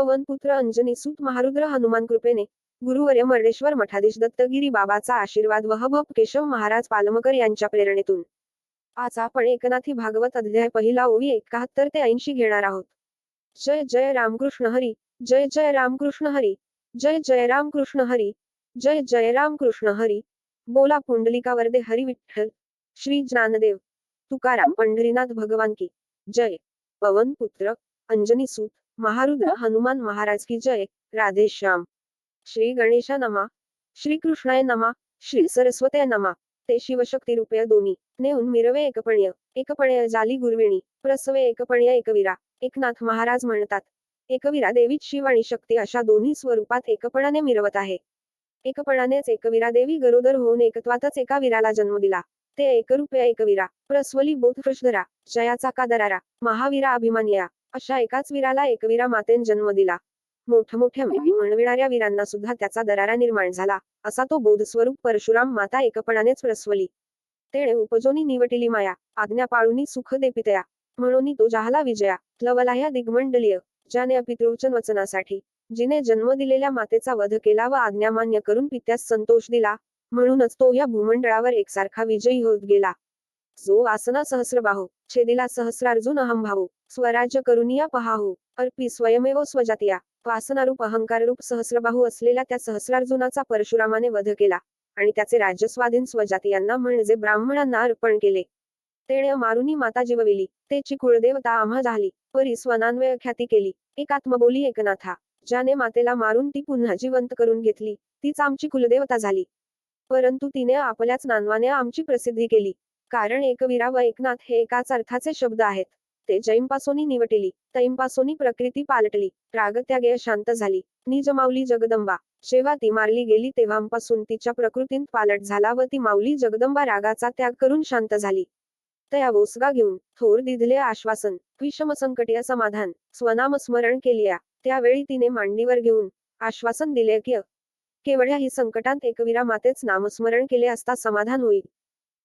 पवनपुत्र अंजनीसूत महारुद्र हनुमान कृपेने गुरुवर्य मर्डेश्वर मठाधीश दत्तगिरी बाबाचा आशीर्वाद व हबप केशव महाराज पालमकर यांच्या प्रेरणेतून आज आपण एकनाथी भागवत अध्याय पहिला ओवी 71 ते 80 घेणार आहोत. जय जय रामकृष्ण हरी, जय जय रामकृष्ण हरी, जय जय रामकृष्ण हरी, जय जय रामकृष्ण हरी. बोला पुंडलिकावरदे हरी विठ्ठल. श्री ज्ञानदेव तुकाराम पंढरीनाथ भगवान की जय. पवनपुत्र अंजनीसूत महारुद्र हनुमान महाराज की जय. राधेश्याम. श्री गणेशा नमा, श्री कृष्णाय नमा, श्री सरस्वते नमा. ते शिवशक्ती रूपय दोन्ही नेऊन मिरवे एकपणय झाली गुरविणी, प्रसवे एकपणय एकवीरा. एकनाथ महाराज म्हणतात, एकवीरा देवीच शिव आणि शक्ती अशा दोन्ही स्वरूपात एकपणाने मिरवत आहे. एकपणानेच एकवीरा देवी गरोदर होऊन एकत्वातच एका वीराला जन्म दिला. ते एकरूपय एकवीरा, प्रस्वली बोधप्रशधरा, जयाचा कादरारा, महावीरा अभिमानिया, अशा एकाच वीराला एकवीरा मातेन जन्म दिला. मोठमोठ्या मेली म्हणविणाऱ्या वीरांना सुद्धा त्याचा दरारा निर्माण झाला. असा तो बोधस्वरूप परशुराम माता एकपणानेच प्रस्वली. तेणे उपजोनी निवटिली माया, आज्ञा पाळुनी सुख देपितया. म्हणून तो जाहला विजया, लवला ह्या दिग्मंडलीय. ज्याने अपितृवचन वचनासाठी जिने जन्म दिलेल्या मातेचा वध केला व आज्ञा मान्य करून पित्यास संतोष दिला, म्हणूनच तो या भूमंडळावर एकसारखा विजयी होत गेला. जो आसना सहस्रबाहू, छेदिला सहस्रार्जुन अहंभाऊ. स्वराज्य करुनिया पहाहू, अर्पी स्वयमेव स्वजातिया. वासनारूप अहंकाररूप सहस्रबाहू असलेल्या त्या सहस्रार्जुनाचा परशुरामाने वध केला आणि त्याचे राज्य स्वाधीन स्वजातीयांना म्हणजे ब्राह्मणांना अर्पण केले. तेणे मारुनी माता जीवविली, तेची कुळदेवता आम्हा झाली. परी स्वनान्वय ख्याती केली, एकात्म बोली एकनाथा. ज्याने मातेला मारून ती पुन्हा जिवंत करून घेतली, तीच आमची कुलदेवता झाली. परंतु तिने आपल्याच नावाने आमची प्रसिद्धी केली. कारण एकवीरा व एकनाथ हे एकाच अर्थाचे शब्द आहेत. ते जैंपासोनी निवटिली, तैंपासोनी प्रकृती पालटली, रागत्यागेय शांत झाली, निज माऊली जगदंबा. जेव्हा ती मारली गेली तेव्हापासून तिच्या प्रकृतीत पालट झाला व ती माऊली जगदंबा रागाचा त्याग करून शांत झाली. तया वोसगा घेऊन थोर दिधले आश्वासन, विषमसंकटीय समाधान, स्वनाम स्मरण केलिया. त्यावेळी तिने मांडीवर घेऊन आश्वासन दिले की केवढ्याही संकटांत एकवीरा मातेच नामस्मरण केले असता समाधान होईल.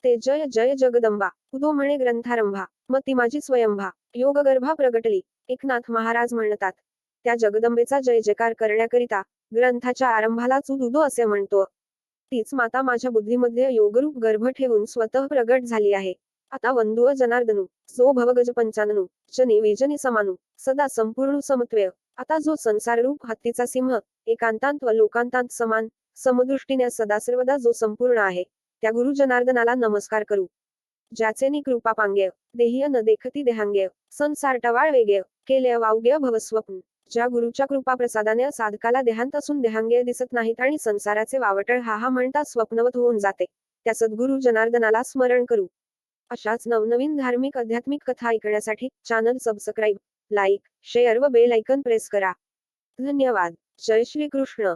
ते जय जय जगदंबा उदो म्हणे ग्रंथारंभा, मग ती माझी स्वयंभा योगगर्भा प्रगटली. एकनाथ महाराज म्हणतात, त्या जगदंबेचा जय जयकार करण्याकरिता ग्रंथाच्या आरंभालाच उदो असे म्हणतो. तीच माता माझ्या बुद्धीमध्ये योगरूप गर्भ ठेवून स्वतः प्रगट झाली आहे. आता वंदुअ जनार्दनू, जो भवगज पंचाननू, जनी विजनी समानू, सदा संपूर्ण समत्वय. आता जो संसाररूप हत्तीचा सिंह, एकांतांत व लोकांतांत समान, समदृष्टीने सदा सर्वदा जो संपूर्ण आहे, त्या गुरु जनार्दनाला नमस्कार करू. ज्याचे नि कृपा पांग्य, देहीय न देखती देहांग्य, संसार टवाळ वेग्य, केले वावग्य भवस्वप्न. ज्या गुरुच्या कृपा प्रसादाने साधकाला देहांत असून देहांग्य दिसत नाहीत आणि संसाराचे वावटळ हा म्हणता स्वप्नवत होऊन जाते, त्या सद्गुरु जनार्दनाला स्मरण करू. अशाच नवनवीन धार्मिक आध्यात्मिक कथा ऐकण्यासाठी चॅनल सबस्क्राईब, लाईक, शेअर व बेल ऐकन प्रेस करा. धन्यवाद. जय श्री कृष्ण.